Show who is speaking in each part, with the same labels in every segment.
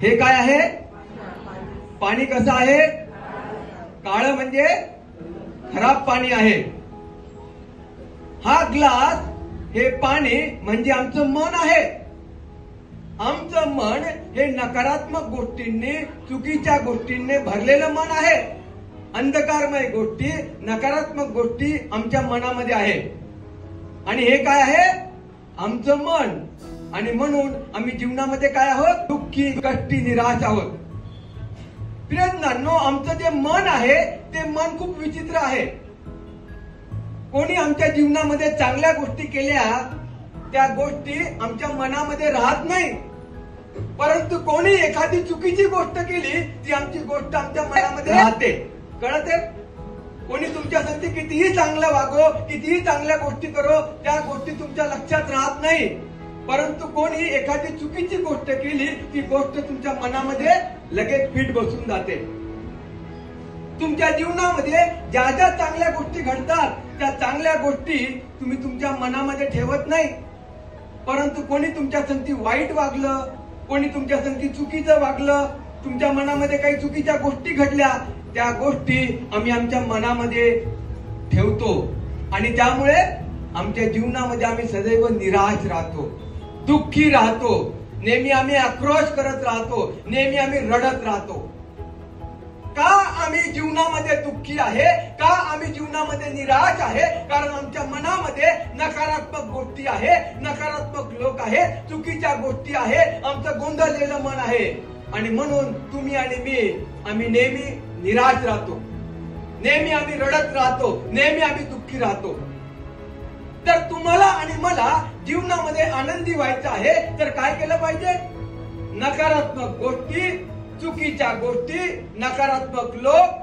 Speaker 1: हे काय आहे? पाणी कसं आहे? काळं म्हणजे खराब पाणी आहे. हा ग्लास हे पाणी म्हणजे आमचं मन आहे. आमचं मन हे नकारात्मक गोष्टींनी, चुकीच्या गोष्टींनी भरलेलं मन आहे. अंधकारमय गोष्टी, नकारात्मक गोष्टी आमच्या मनामध्ये आहे. आणि हे काय आहे? आमचं मन. आणि म्हणून आम्ही जीवनामध्ये काय आहोत? दुःखी, कष्टी, निराश आहोत. प्रियजनांनो, आमचं जे मन आहे ते मन खूप विचित्र आहे. कोणी आमच्या जीवनामध्ये चांगल्या गोष्टी केल्या, त्या गोष्टी आमच्या मनामध्ये राहत नाही. परंतु कोणी एखादी चुकीची गोष्ट केली, ती आमची गोष्ट आमच्या मनामध्ये राहते. कळते? कोणी तुमच्यासाठी कितीही चांगलं वागो, कितीही चांगल्या गोष्टी करो, त्या गोष्टी तुमच्या लक्षात राहत नाही. परंतु कोणी एखादी चुकीची गोष्ट केली, ती गोष्ट तुमच्या मनामध्ये लगेच फिट बसून जाते. तुमच्या जीवनामध्ये ज्या ज्या चांगल्या गोष्टी घडतात, त्या चांगल्या गोष्टी तुम्ही तुमच्या मनामध्ये ठेवत नाही. परंतु कोणी तुमच्या संगती वाईट वागलं, कोणी तुमच्या संगती चुकीचं वागलं, तुमच्या मनामध्ये काही चुकीच्या गोष्टी घडल्या, त्या गोष्टी आम्ही आमच्या मनामध्ये ठेवतो. आणि त्यामुळे आमच्या जीवनामध्ये आम्ही सदैव निराश राहतो, दुःखी राहतो. नेहमी आम्ही आक्रोश करत राहतो, नेहमी आम्ही रडत राहतो. का आम्ही जीवनामध्ये दुःखी आहे? का आम्ही जीवनामध्ये निराश आहे? कारण आमच्या मनामध्ये नकारात्मक गोष्टी आहे, नकारात्मक लोक आहे, चुकीच्या गोष्टी आहे, आमचं गोंधळलेलं मन आहे. आणि म्हणून तुम्ही आणि मी, आम्ही नेहमी निराश राहतो, नेहमी आम्ही रडत राहतो, नेहमी आम्ही दुःखी राहतो. तर तुम्हाला आणि मला जीवनामध्ये आनंदी व्हायचं आहे, तर काय केलं पाहिजे? नकारात्मक गोष्टी, चुकीच्या गोष्टी, नकारात्मक लोक,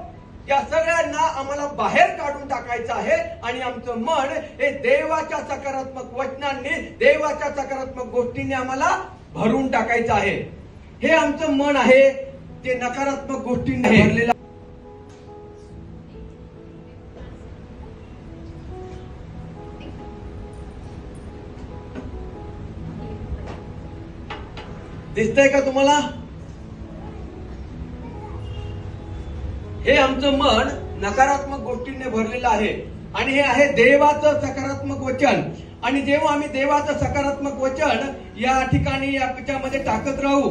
Speaker 1: या सगळ्यांना आम्हाला बाहेर काढून टाकायचं आहे. आणि आमचं मन हे देवाच्या सकारात्मक वचनांनी, देवाच्या सकारात्मक गोष्टींनी आम्हाला भरून टाकायचं आहे. हे आमचं मन आहे, ते नकारात्मक गोष्टींनी भरलेलं. दिसतंय का तुम्हाला? हे आमचं मन नकारात्मक गोष्टींनी भरलेलं आहे. आणि हे आहे देवाचं सकारात्मक वचन. आणि जेव्हा आम्ही देवाचं सकारात्मक वचन या ठिकाणी याच्यामध्ये टाकत राहू,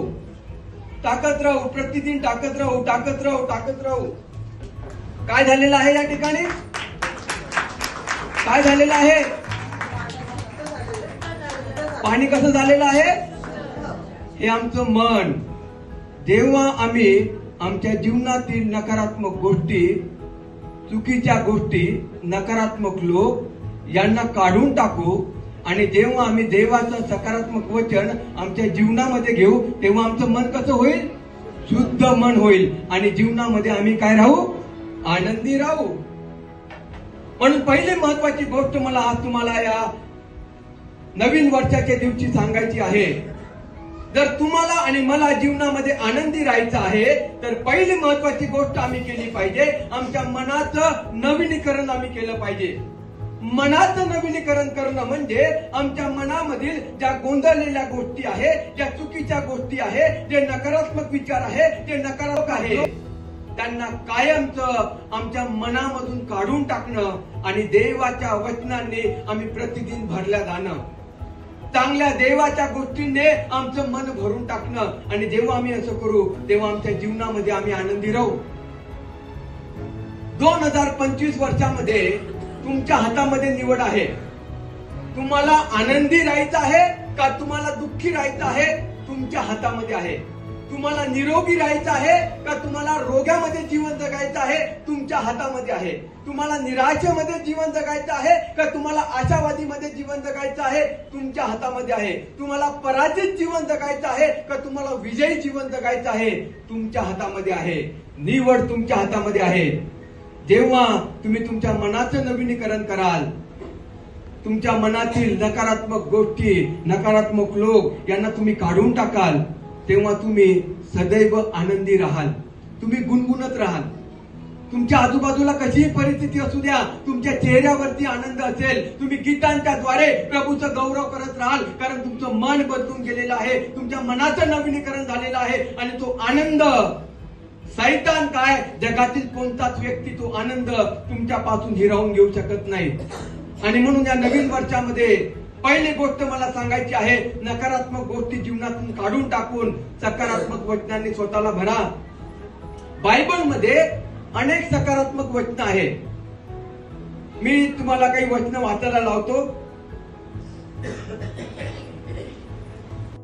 Speaker 1: प्रतिदिन टाकत राहू, काय झालेलं आहे? या ठिकाणी काय झालेलं आहे? पाणी कसं झालेलं आहे? हे आमचं मन. जेव्हा आम्ही आमच्या जीवनातील नकारात्मक गोष्टी, चुकीच्या गोष्टी, नकारात्मक लोक यांना काढून टाकू, आणि जेव्हा आम्ही देवाचं सकारात्मक वचन आमच्या जीवनामध्ये घेऊ, तेव्हा आमचं मन कसं होईल? शुद्ध मन होईल. आणि जीवनामध्ये आम्ही काय राहू? आनंदी राहू. म्हणून पहिली महत्वाची गोष्ट मला आज तुम्हाला या नवीन वर्षाच्या दिवशी सांगायची आहे. जर तुम्हाला आणि मला जीवनामध्ये आनंदी राहायचं आहे, तर पहिली महत्वाची गोष्ट आम्ही केली पाहिजे, आमच्या मनाचं नवीनीकरण आम्ही केलं पाहिजे. मनाचं नवीनीकरण करणं म्हणजे आमच्या मनामधील ज्या गोंधळलेल्या गोष्टी आहे, ज्या चुकीच्या गोष्टी आहे, जे नकारात्मक विचार आहे, जे नकारात्मक आहे, त्यांना कायमचं आमच्या मनामधून काढून टाकणं आणि देवाच्या वचनांनी आम्ही प्रतिदिन भरल्या जाणं. चांगल्या देवाच्या गोष्टींनी आमचं मन भरून टाकणं. आणि जेव्हा आम्ही असं करू, तेव्हा आमच्या जीवनामध्ये आम्ही आनंदी राहू. 2025 वर्षामध्ये तुमच्या हातामध्ये निवड आहे. तुम्हाला आनंदी राहायचं आहे का तुम्हाला दुःखी राहायचं आहे? तुमच्या हातामध्ये आहे. तुम्हाला निरोगी राहायचं आहे का तुम्हाला रोगामध्ये जीवन जगायचं आहे? तुमच्या हातामध्ये आहे. तुम्हाला निराशेमध्ये जीवन जगायचं आहे का तुम्हाला आशावादीमध्ये जीवन जगायचं आहे? तुमच्या हातामध्ये आहे. तुम्हाला पराजित जीवन जगायचं आहे का तुम्हाला विजयी जीवन जगायचं आहे? तुमच्या हातामध्ये आहे. निवड तुमच्या हातामध्ये आहे. जेव्हा तुम्ही तुमच्या मनाचं नवीनीकरण कराल, तुमच्या मनातील नकारात्मक गोष्टी, नकारात्मक लोक यांना तुम्ही काढून टाकाल, तेव्हा तुम्ही सदैव आनंदी राहाल. तुम्ही गुणगुणत राहाल. तुमच्या आजूबाजूला कशीही परिस्थिती असू द्या, तुमच्या चेहऱ्यावरती आनंद असेल. तुम्ही गीतांच्या द्वारे प्रभूचं गौरव करत राहाल, कारण तुमचं मन बदलून गेलेलं आहे, तुमच्या मनाचं नवीनीकरण झालेलं आहे. आणि तो आनंद, सैतान काय, जगातील कोणताच व्यक्ती तो आनंद तुमच्यापासून हिरावून घेऊ शकत नाही. आणि म्हणून या नवीन वर्षामध्ये पहिली गोष्ट मला सांगायची आहे, नकारात्मक गोष्टी जीवनातून काढून टाकून सकारात्मक वचनांनी स्वतःला भरा. बायबलमध्ये अनेक सकारात्मक वचन आहे. मी तुम्हाला काही वचन वाचायला लावतो.